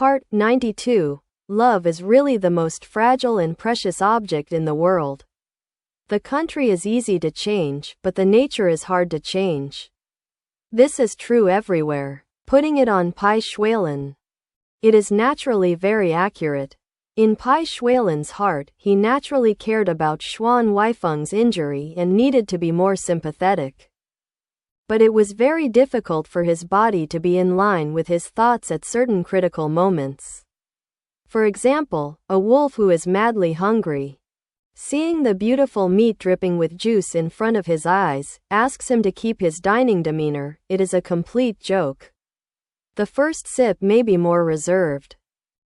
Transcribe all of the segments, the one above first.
Part 92. Love is really the most fragile and precious object in the world. The country is easy to change, but the nature is hard to change. This is true everywhere. Putting it on Bai Xuelan. It is naturally very accurate. In Bai Xuelan's heart, he naturally cared about Xuan Huaifeng's injury and needed to be more sympathetic. But it was very difficult for his body to be in line with his thoughts at certain critical moments. For example, a wolf who is madly hungry, seeing the beautiful meat dripping with juice in front of his eyes, asks him to keep his dining demeanor. It is a complete joke. The first sip may be more reserved,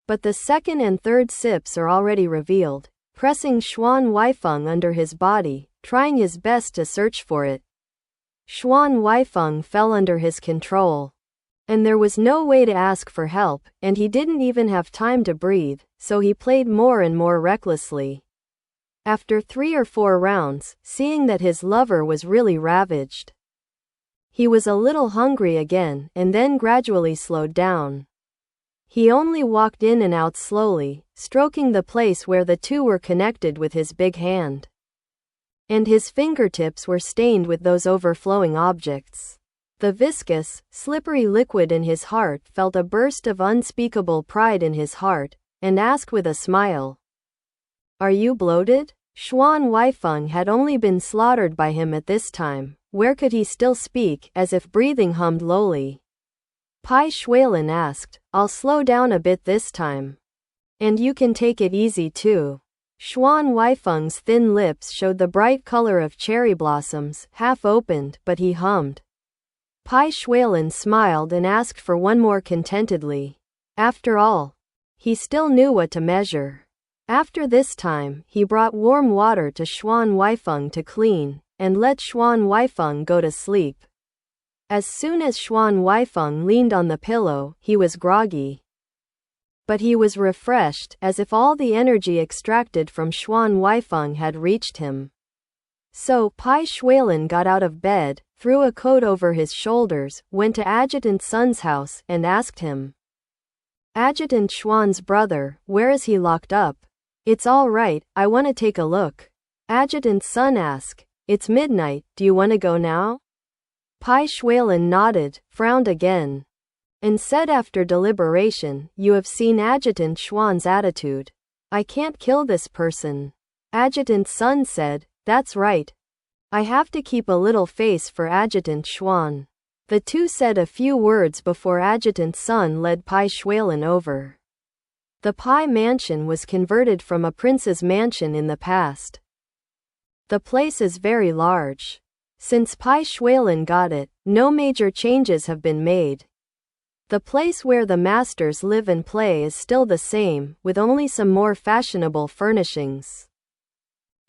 but the second and third sips are already revealed, pressing Xuan Huaifeng under his body, trying his best to search for it. Xuan Huaifeng fell under his control, and there was no way to ask for help, and he didn't even have time to breathe, so he played more and more recklessly. After 3 or 4 rounds, seeing that his lover was really ravaged, he was a little hungry again, and then gradually slowed down. He only walked in and out slowly, stroking the place where the two were connected with his big hand. And his fingertips were stained with those overflowing objects. The viscous, slippery liquid in his heart felt a burst of unspeakable pride in his heart, and asked with a smile, "Are you bloated?" Xuan Huaifeng had only been slaughtered by him at this time. Where could he still speak, as if breathing hummed lowly? Bai Xuelan asked, "I'll slow down a bit this time. And you can take it easy too." Xuan Huaifeng's thin lips showed the bright color of cherry blossoms, half opened, but he hummed. Bai Xuelan smiled and asked for one more contentedly. After all, he still knew what to measure. After this time, he brought warm water to Xuan Huaifeng to clean, and let Xuan Huaifeng go to sleep. As soon as Xuan Huaifeng leaned on the pillow, he was groggy. But he was refreshed, as if all the energy extracted from Xuan Huaifeng had reached him. So, Bai Xuelan got out of bed, threw a coat over his shoulders, went to Adjutant Sun's house, and asked him, "Adjutant Xuan's brother, where is he locked up?" "It's all right, I want to take a look." Adjutant Sun asked, "It's midnight, do you want to go now?" Bai Xuelan nodded, frowned again, and said after deliberation, "You have seen Adjutant Xuan's attitude. I can't kill this person." Adjutant Sun said, "That's right. I have to keep a little face for Adjutant Xuan." The two said a few words before Adjutant Sun led Bai Xuelan over. The Bai mansion was converted from a prince's mansion in the past. The place is very large. Since Bai Xuelan got it, no major changes have been made. The place where the masters live and play is still the same, with only some more fashionable furnishings.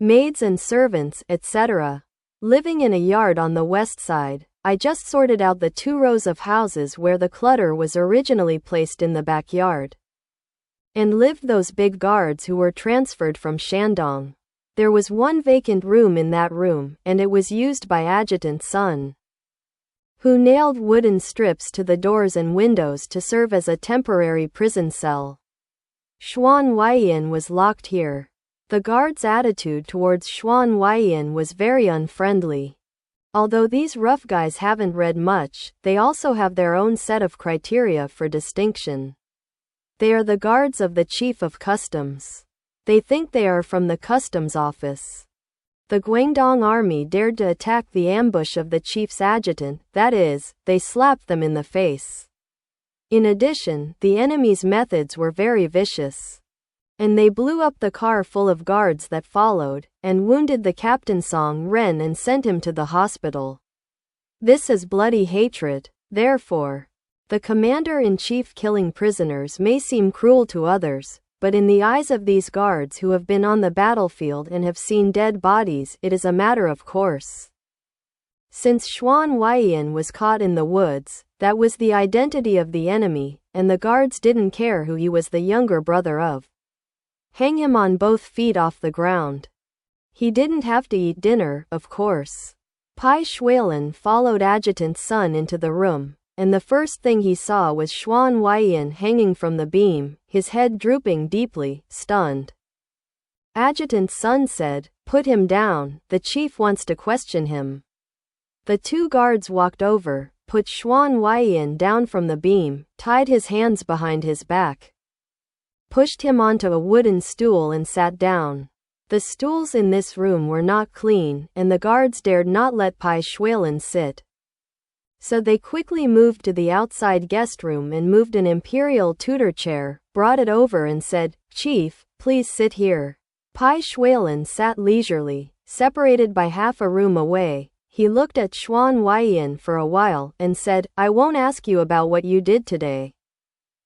Maids and servants, etc. Living in a yard on the west side. I just sorted out the 2 rows of houses where the clutter was originally placed in the backyard. And lived those big guards who were transferred from Shandong. There was 1 vacant room in that room, and it was used by Adjutant Sun, who nailed wooden strips to the doors and windows to serve as a temporary prison cell. Xuan Huaifeng was locked here. The guards' attitude towards Xuan Huaifeng was very unfriendly. Although these rough guys haven't read much, they also have their own set of criteria for distinction. They are the guards of the chief of customs. They think they are from the customs office. The Guangdong army dared to attack the ambush of the chief's adjutant, that is, they slapped them in the face. In addition, the enemy's methods were very vicious. And they blew up the car full of guards that followed, and wounded the captain Song Ren and sent him to the hospital. This is bloody hatred. Therefore, the commander-in-chief killing prisoners may seem cruel to others, but in the eyes of these guards who have been on the battlefield and have seen dead bodies, it is a matter of course. Since Xuan Huaifeng was caught in the woods, that was the identity of the enemy, and the guards didn't care who he was the younger brother of. Hang him on both feet off the ground. He didn't have to eat dinner, of course. Bai Xuelan followed Adjutant Sun into the room, and the first thing he saw was Xuan Huaifeng hanging from the beam, his head drooping deeply, stunned. Adjutant Sun said, "Put him down, the chief wants to question him." The two guards walked over, put Xuan Huaifeng down from the beam, tied his hands behind his back, pushed him onto a wooden stool and sat down. The stools in this room were not clean, and the guards dared not let Bai Xuelan sit. So they quickly moved to the outside guest room and moved an imperial tutor chair, brought it over and said, "Chief, please sit here." Bai Xuelan sat leisurely, separated by half a room away. He looked at Xuan Huaifeng for a while and said, "I won't ask you about what you did today.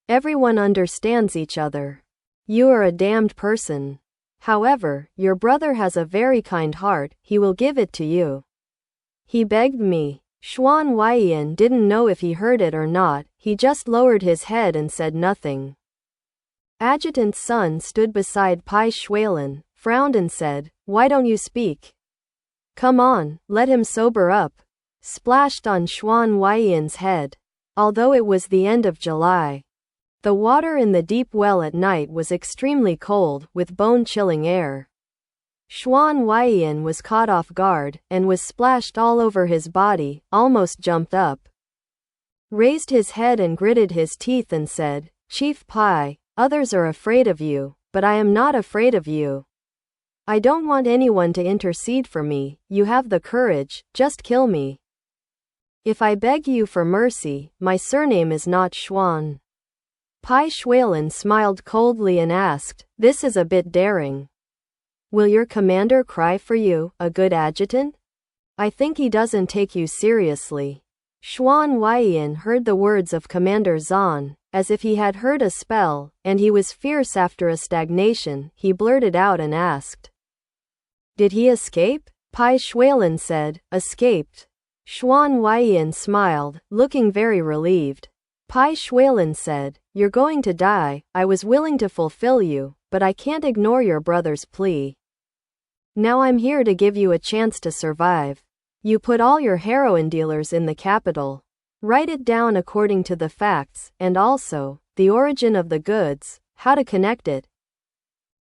Everyone understands each other. You are a damned person. However, your brother has a very kind heart, he will give it to you. He begged me." Xuan Huaifeng didn't know if he heard it or not, he just lowered his head and said nothing. Adjutant Sun stood beside Bai Xuelan, frowned and said, "Why don't you speak? Come on, let him sober up." Splashed on Xuan Huaifeng's head. Although it was the end of July, the water in the deep well at night was extremely cold, with bone-chilling air. Xuan Huaifeng was caught off guard, and was splashed all over his body, almost jumped up, raised his head and gritted his teeth and said, "Chief Pai, others are afraid of you, but I am not afraid of you. I don't want anyone to intercede for me, you have the courage, just kill me. If I beg you for mercy, my surname is not Xuan." Bai Xuelan smiled coldly and asked, "This is a bit daring. Will your commander cry for you, a good adjutant? I think he doesn't take you seriously." Xuan Huaifeng heard the words of Commander Zan, as if he had heard a spell, and he was fierce after a stagnation. He blurted out and asked, "Did he escape?" Bai Xuelan said, "Escaped." Xuan Huaifeng smiled, looking very relieved. Bai Xuelan said, "You're going to die, I was willing to fulfill you, but I can't ignore your brother's plea. Now I'm here to give you a chance to survive. You put all your heroin dealers in the capital. Write it down according to the facts, and also, the origin of the goods, how to connect it.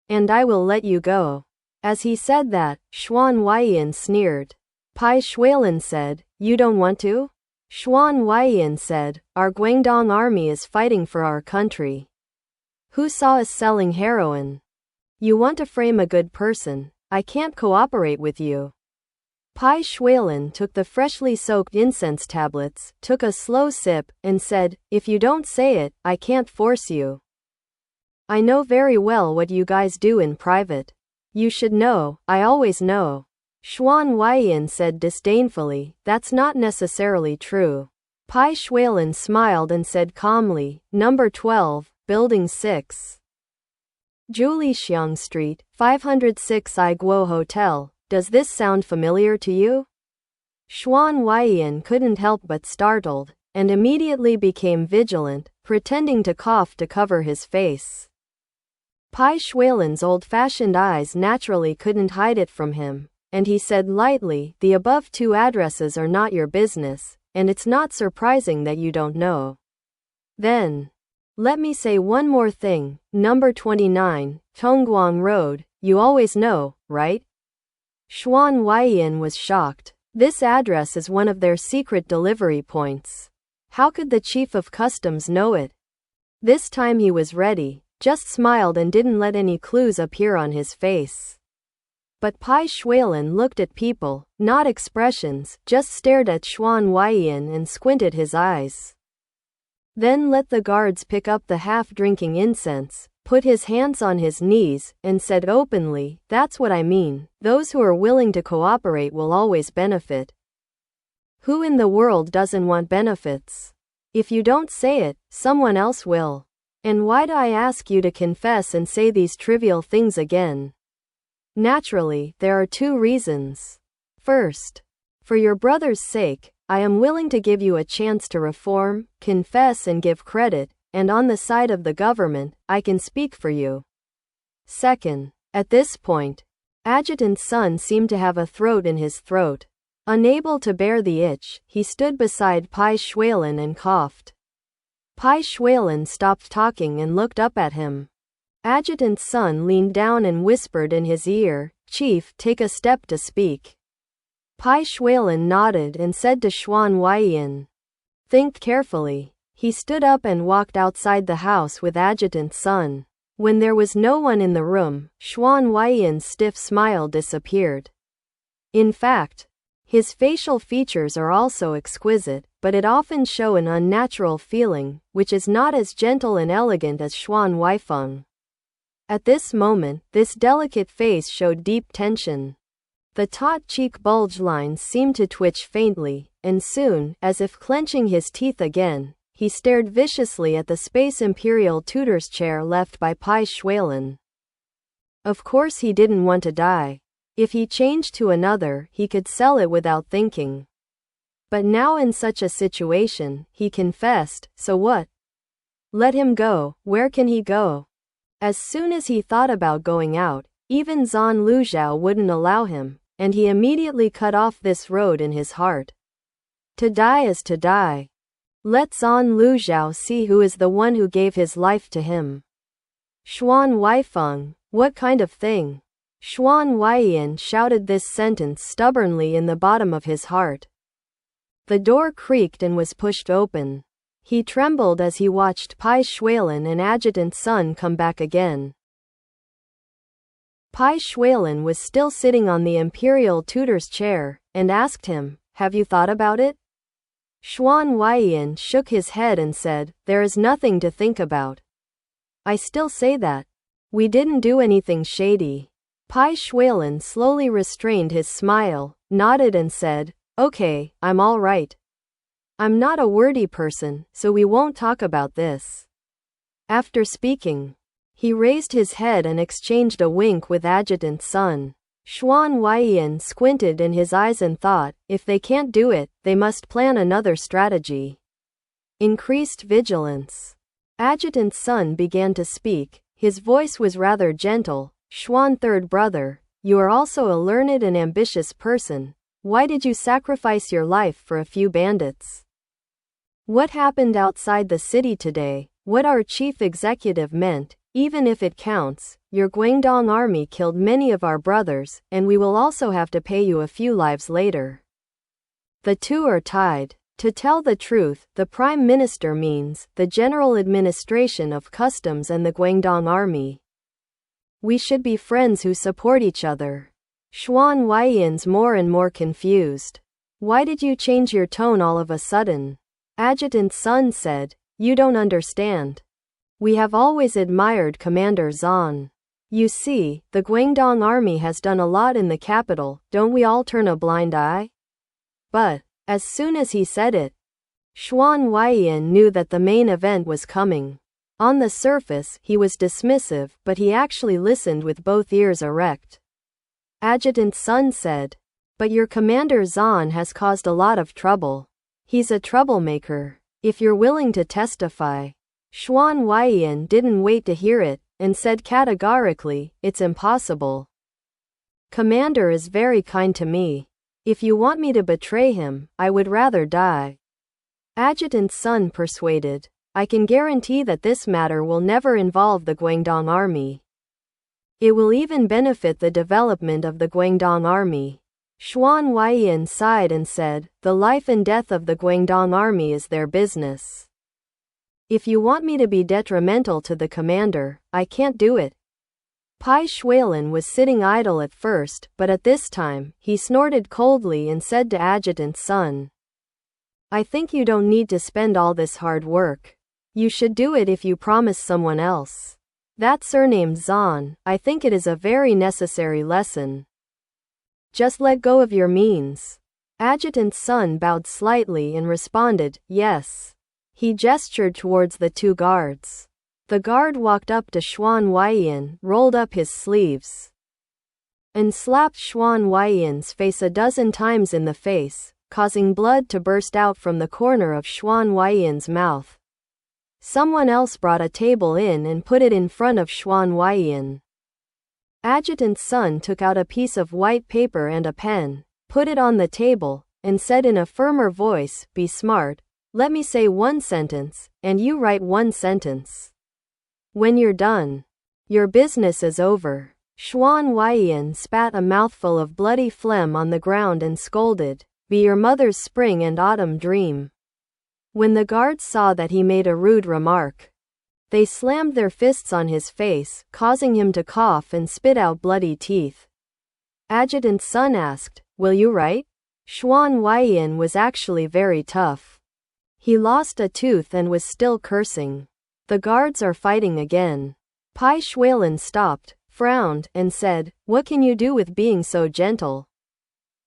And I will let you go." As he said that, Xuan Huaifeng sneered. Bai Xuelan said, "You don't want to?" Xuan Huaifeng said, "Our Guangdong army is fighting for our country. Who saw us selling heroin? You want to frame a good person. I can't cooperate with you." Bai Xuelan took the freshly soaked incense tablets, took a slow sip, and said, "If you don't say it, I can't force you. I know very well what you guys do in private. You should know, I always know." Xuan Huaifeng said disdainfully, "That's not necessarily true." Bai Xuelan smiled and said calmly, "Number 12, Building 6. Julixiang Street, 506 I Guo Hotel. Does this sound familiar to you?" Xuan Huaifeng couldn't help but startled, and immediately became vigilant, pretending to cough to cover his face. Bai Xuelan's old-fashioned eyes naturally couldn't hide it from him, and he said lightly, "The above two addresses are not your business, and it's not surprising that you don't know. Then, let me say one more thing, number 29, Tongguang Road, you always know, right?" Xuan Huaifeng was shocked. This address is one of their secret delivery points. How could the chief of customs know it? This time he was ready, just smiled and didn't let any clues appear on his face. But Bai Xuelan looked at people, not expressions, just stared at Xuan Huaifeng and squinted his eyes. Then let the guards pick up the half-drinking incense, put his hands on his knees, and said openly, "That's what I mean, those who are willing to cooperate will always benefit. Who in the world doesn't want benefits? If you don't say it, someone else will. And why do I ask you to confess and say these trivial things again? Naturally, there are two reasons. First, for your brother's sake, I am willing to give you a chance to reform, confess and give credit, and on the side of the government, I can speak for you. Second, at this point, Adjutant Sun seemed to have a throat in his throat. Unable to bear the itch, he stood beside Bai Xuelan and coughed. Bai Xuelan stopped talking and looked up at him. Adjutant's son leaned down and whispered in his ear, "Chief, take a step to speak." Bai Xuelan nodded and said to Xuan Huaifeng, "Think carefully." He stood up and walked outside the house with Adjutant's son. When there was no one in the room, Xuan Huaifeng's stiff smile disappeared. In fact, his facial features are also exquisite, but it often show an unnatural feeling, which is not as gentle and elegant as Xuan Huaifeng. At this moment, this delicate face showed deep tension. The taut cheek bulge lines seemed to twitch faintly, and soon, as if clenching his teeth again, he stared viciously at the space imperial tutor's chair left by Bai Xuelan. Of course he didn't want to die. If he changed to another, he could sell it without thinking. But now in such a situation, he confessed, so what? Let him go. Where can he go? As soon as he thought about going out, even Xuan Luzhao wouldn't allow him, and he immediately cut off this road in his heart. To die is to die. Let Xuan Luzhao see who is the one who gave his life to him. Xuan Huaifeng, what kind of thing? Xuan Huaifeng shouted this sentence stubbornly in the bottom of his heart. The door creaked and was pushed open. He trembled as he watched Bai Xuelan and Adjutant's son come back again. Bai Xuelan was still sitting on the imperial tutor's chair, and asked him, "Have you thought about it?" Xuan Huaifeng shook his head and said, "There is nothing to think about." "I still say that. We didn't do anything shady." Bai Xuelan slowly restrained his smile, nodded and said, "Okay, I'm all right. I'm not a wordy person, so we won't talk about this." After speaking, he raised his head and exchanged a wink with Adjutant's son. Xuan Huaifeng squinted in his eyes and thought, if they can't do it, they must plan another strategy. Increased vigilance. Adjutant's son began to speak. His voice was rather gentle. "Xuan third brother, you are also a learned and ambitious person. Why did you sacrifice your life for a few bandits? What happened outside the city today, what our chief executive meant, even if it counts, your Guangdong army killed many of our brothers, and we will also have to pay you a few lives later. The two are tied. To tell the truth, the Prime Minister means the General Administration of Customs and the Guangdong army. We should be friends who support each other." Xuan Huaifeng's more and more confused. "Why did you change your tone all of a sudden?" Adjutant's son said, "You don't understand. We have always admired Commander Xuan. You see, the Guangdong army has done a lot in the capital, don't we all turn a blind eye?" But, as soon as he said it, Xuan Huaifeng knew that the main event was coming. On the surface, he was dismissive, but he actually listened with both ears erect. Adjutant's son said, "But your Commander Xuan has caused a lot of trouble. He's a troublemaker. If you're willing to testify." Xuan Huaifeng didn't wait to hear it, and said categorically, "It's impossible. Commander is very kind to me. If you want me to betray him, I would rather die." Adjutant's son persuaded, "I can guarantee that this matter will never involve the Guangdong army. It will even benefit the development of the Guangdong army." Xuan Huaifeng sighed and said, "The life and death of the Guangdong army is their business. If you want me to be detrimental to the commander, I can't do it." Bai Xuelan was sitting idle at first, but at this time, he snorted coldly and said to Adjutant's son, "I think you don't need to spend all this hard work. You should do it if you promise someone else. That surname Xuan, I think it is a very necessary lesson. Just let go of your means." Adjutant's son bowed slightly and responded, "Yes." He gestured towards the two guards. The guard walked up to Xuan Huaifeng, rolled up his sleeves, and slapped Xuan Huaifeng's face a dozen times in the face, causing blood to burst out from the corner of Xuan Huaifeng's mouth. Someone else brought a table in and put it in front of Xuan Huaifeng. Adjutant's son took out a piece of white paper and a pen. put it on the table, and said in a firmer voice, "Be smart. Let me say one sentence, and you write one sentence. When you're done, your business is over." Xuan Huaifeng spat a mouthful of bloody phlegm on the ground and scolded, "Be your mother's spring and autumn dream." When the guards saw that he made a rude remark, they slammed their fists on his face, causing him to cough and spit out bloody teeth. Adjutant's son asked, "Will you write?" Xuan Huaifeng was actually very tough. He lost a tooth and was still cursing. "The guards are fighting again." Bai Xuelan stopped, frowned, and said, "What can you do with being so gentle?"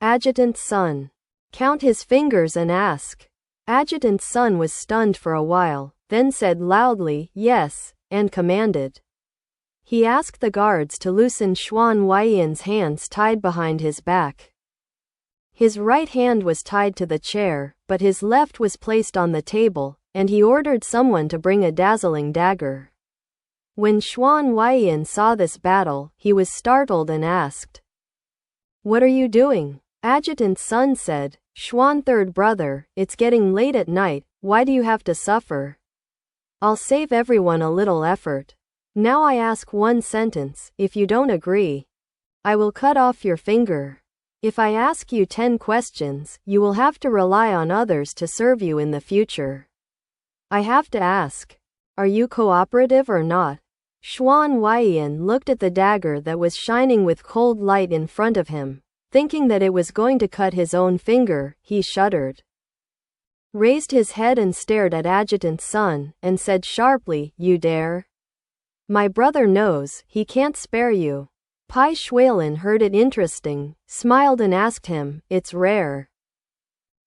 Adjutant's son. "Count his fingers and ask." Adjutant's son was stunned for a while, then said loudly, "Yes," and commanded. He asked the guards to loosen Xuan Huaifeng's hands tied behind his back. His right hand was tied to the chair, but his left was placed on the table, and he ordered someone to bring a dazzling dagger. When Xuan Huaifeng saw this battle, he was startled and asked, "What are you doing?" Adjutant's son said, "Xuan third brother, it's getting late at night, why do you have to suffer? I'll save everyone a little effort. Now I ask one sentence, if you don't agree, I will cut off your finger. If I ask you 10 questions, you will have to rely on others to serve you in the future. I have to ask, are you cooperative or not?" Xuan Huaifeng looked at the dagger that was shining with cold light in front of him. Thinking that it was going to cut his own finger, he shuddered, raised his head and stared at Adjutant's son, and said sharply, "You dare? My brother knows, he can't spare you." Bai Xuelan heard it interesting, smiled and asked him, "It's rare.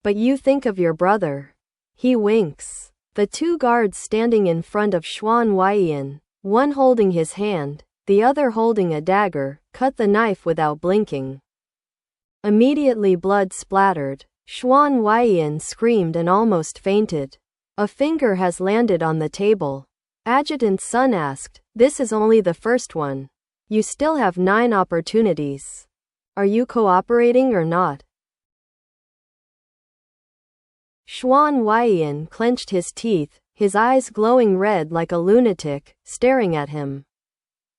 But you think of your brother. He winks." The two guards standing in front of Xuan Huaifeng, one holding his hand, the other holding a dagger, cut the knife without blinking. Immediately blood splattered. Xuan Huaifeng screamed and almost fainted. "A finger has landed on the table." Adjutant's son asked, "This is only the first one. You still have 9 opportunities. Are you cooperating or not?" Xuan Huaifeng clenched his teeth, his eyes glowing red like a lunatic, staring at him.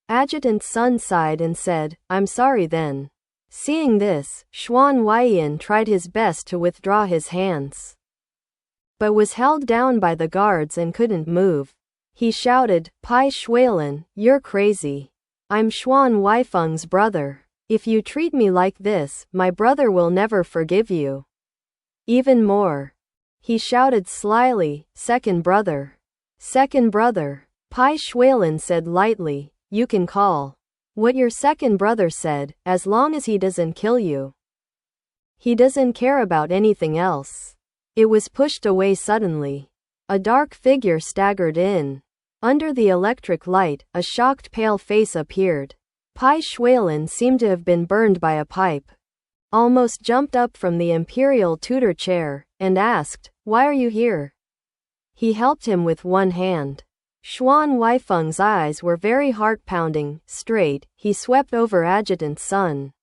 Adjutant's son sighed and said, "I'm sorry then." Seeing this, Xuan Huaifeng tried his best to withdraw his hands, but was held down by the guards and couldn't move. He shouted, "Bai Xuelan, you're crazy. I'm Xuan Huaifeng's brother. If you treat me like this, my brother will never forgive you. Even more." He shouted slyly, "Second brother. Second brother." Bai Xuelan said lightly, "You can call what your second brother said, as long as he doesn't kill you. He doesn't care about anything else." It was pushed away suddenly. A dark figure staggered in. Under the electric light, a shocked pale face appeared. Bai Xuelan seemed to have been burned by a pipe. Almost jumped up from the imperial tutor chair, and asked, "Why are you here?" He helped him with one hand. Xuan Huaifeng's eyes were very heart-pounding, straight. He swept over Adjutant's son,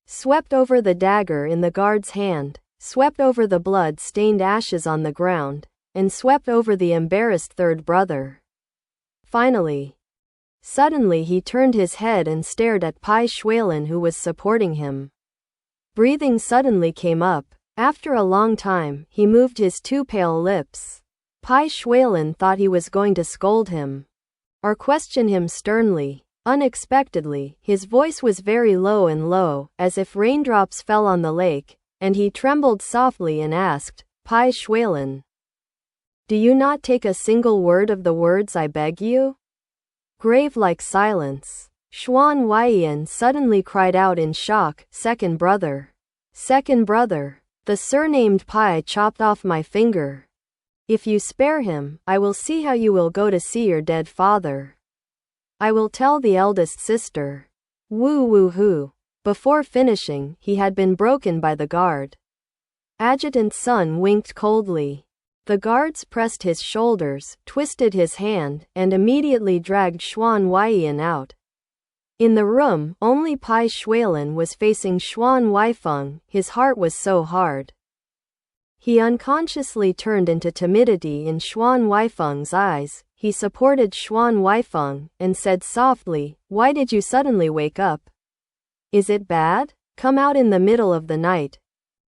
swept over the dagger in the guard's hand, swept over the blood-stained ashes on the ground, and swept over the embarrassed third brother. Suddenly he turned his head and stared at Bai Xuelan, who was supporting him. Breathing suddenly came up. After a long time, he moved his 2 pale lips. Bai Xuelan thought he was going to scold him or question him sternly. Unexpectedly, his voice was very low, as if raindrops fell on the lake, and he trembled softly and asked, "Bai Xuelan, do you not take a single word of the words I beg you?" Grave-like silence. Xuan Huaifeng suddenly cried out in shock, "Second brother! Second brother! The surnamed Pai chopped off my finger. If you spare him, I will see how you will go to see your dead father. I will tell the eldest sister." Woo-woo-hoo. Before finishing, he had been broken by the guard. Adjutant's son winked coldly. The guards pressed his shoulders, twisted his hand, and immediately dragged Xuan Huaifeng out. In the room, only Bai Xuelan was facing Xuan Huaifeng. His heart was so hard. He unconsciously turned into timidity in Xuan Huaifeng's eyes. He supported Xuan Huaifeng and said softly, "Why did you suddenly wake up? Is it bad? Come out in the middle of the night.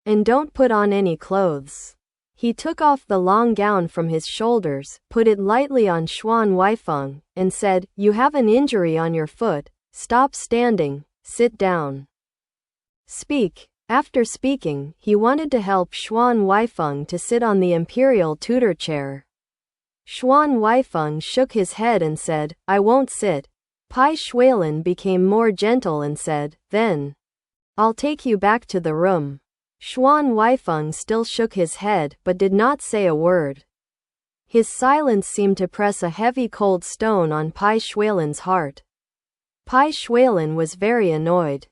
And don't put on any clothes." He took off the long gown from his shoulders, put it lightly on Xuan Huaifeng, and said, "You have an injury on your foot. Stop standing, sit down. Speak." After speaking, he wanted to help Xuan Huaifeng to sit on the imperial tutor chair. Xuan Huaifeng shook his head and said, "I won't sit." Bai Xuelan became more gentle and said, "Then I'll take you back to the room." Xuan Huaifeng still shook his head but did not say a word. His silence seemed to press a heavy cold stone on Bai Xuelan's heart. Bai Xuelan was very annoyed.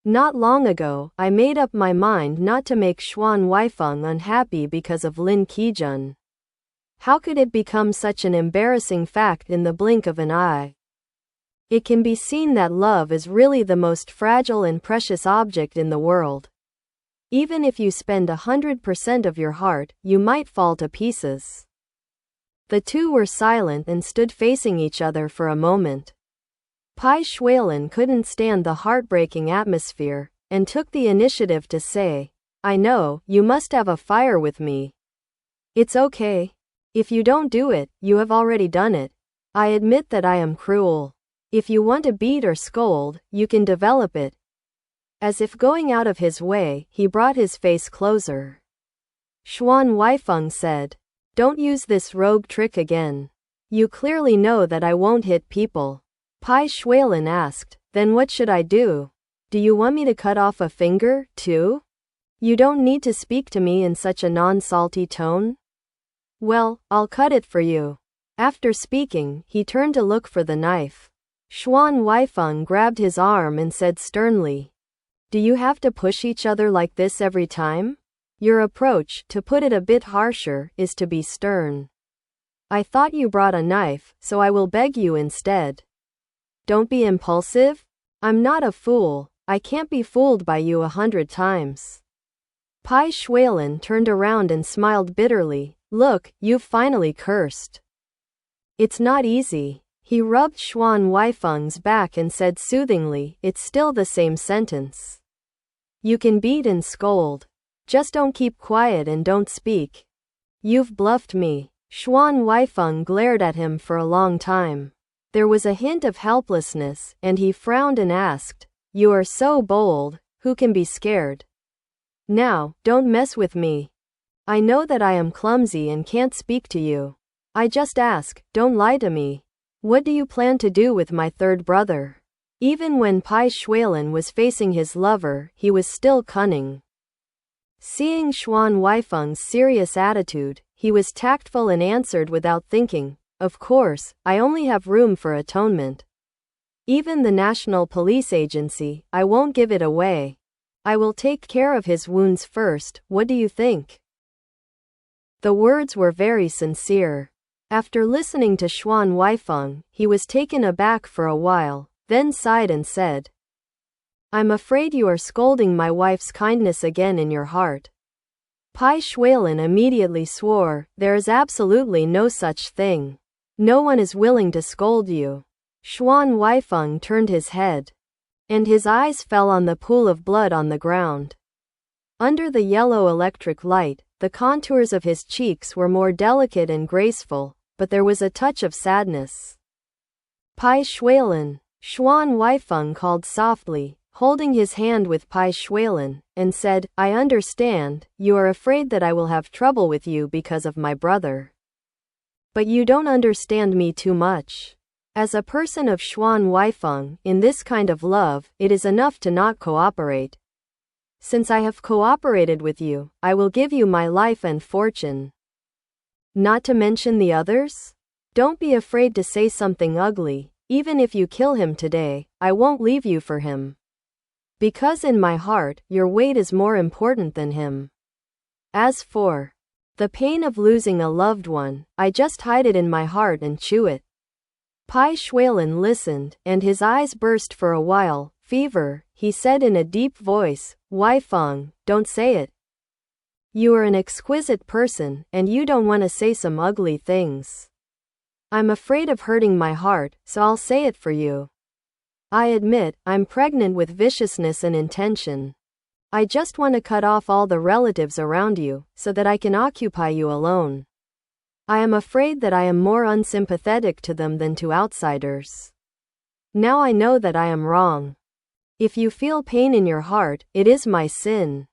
Not long ago, I made up my mind not to make Xuan Huaifeng unhappy because of Lin Qijun. How could it become such an embarrassing fact in the blink of an eye? It can be seen that love is really the most fragile and precious object in the world. Even if you spend 100% of your heart, you might fall to pieces. The two were silent and stood facing each other for a moment. Bai Xuelan couldn't stand the heartbreaking atmosphere, and took the initiative to say, "I know, you must have a fire with me. It's okay. If you don't do it, you have already done it. I admit that I am cruel. If you want to beat or scold, you can develop it." As if going out of his way, he brought his face closer. Xuan Huaifeng said, "Don't use this rogue trick again. You clearly know that I won't hit people." Bai Xuelan asked, "Then what should I do? Do you want me to cut off a finger, too? You don't need to speak to me in such a non-salty tone." "Well, I'll cut it for you." After speaking, he turned to look for the knife. Xuan Huaifeng grabbed his arm and said sternly, "Do you have to push each other like this every time? Your approach, to put it a bit harsher, is to be stern. I thought you brought a knife, so I will beg you instead. Don't be impulsive. I'm not a fool. I can't be fooled by you 100 times." Bai Xuelan turned around and smiled bitterly. "Look, you've finally cursed. It's not easy." He rubbed Xuan Huaifeng's back and said soothingly, "It's still the same sentence. You can beat and scold. Just don't keep quiet and don't speak. You've bluffed me." Xuan Huaifeng glared at him for a long time. There was a hint of helplessness, and he frowned and asked, "You are so bold, who can be scared? Now, don't mess with me. I know that I am clumsy and can't speak to you. I just ask, don't lie to me. What do you plan to do with my third brother?" Even when Bai Xuelan was facing his lover, he was still cunning. Seeing Xuan Huaifeng's serious attitude, he was tactful and answered without thinking, "Of course, I only have room for atonement. Even the National Police Agency, I won't give it away. I will take care of his wounds first. What do you think?" The words were very sincere. After listening to Xuan Huaifeng, he was taken aback for a while, then sighed and said, "I'm afraid you are scolding my wife's kindness again in your heart." Bai Xuelan immediately swore, "There is absolutely no such thing. No one is willing to scold you." Xuan Huaifeng turned his head, and his eyes fell on the pool of blood on the ground. Under the yellow electric light, the contours of his cheeks were more delicate and graceful, but there was a touch of sadness. "Bai Xuelan," Xuan Huaifeng called softly, holding his hand with Bai Xuelan, and said, "I understand, you are afraid that I will have trouble with you because of my brother. But you don't understand me too much. As a person of Xuan Huaifeng, in this kind of love, it is enough to not cooperate. Since I have cooperated with you, I will give you my life and fortune. Not to mention the others? Don't be afraid to say something ugly. Even if you kill him today, I won't leave you for him. Because in my heart, your weight is more important than him. As for the pain of losing a loved one, I just hide it in my heart and chew it." Bai Xuelan listened, and his eyes burst for a while. Fever, he said in a deep voice. Huaifeng, don't say it. You are an exquisite person, and you don't want to say some ugly things. I'm afraid of hurting my heart, so I'll say it for you. I admit, I'm pregnant with viciousness and intention. I just want to cut off all the relatives around you, so that I can occupy you alone. I am afraid that I am more unsympathetic to them than to outsiders. Now I know that I am wrong. If you feel pain in your heart, it is my sin.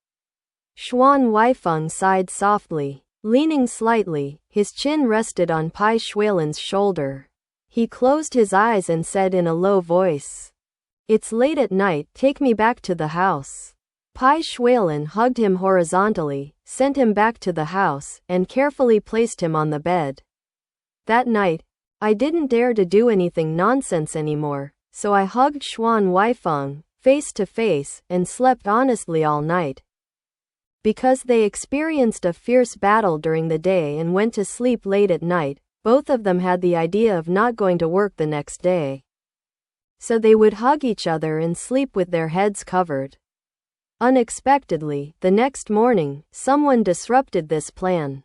Xuan Huaifeng sighed softly. Leaning slightly, his chin rested on Bai Xuelan's shoulder. He closed his eyes and said in a low voice, "It's late at night, take me back to the house." Bai Xuelan hugged him horizontally, sent him back to the house, and carefully placed him on the bed. That night, I didn't dare to do anything nonsense anymore, so I hugged Xuan Huaifeng, face to face, and slept honestly all night. Because they experienced a fierce battle during the day and went to sleep late at night, both of them had the idea of not going to work the next day. So they would hug each other and sleep with their heads covered. Unexpectedly, the next morning, someone disrupted this plan.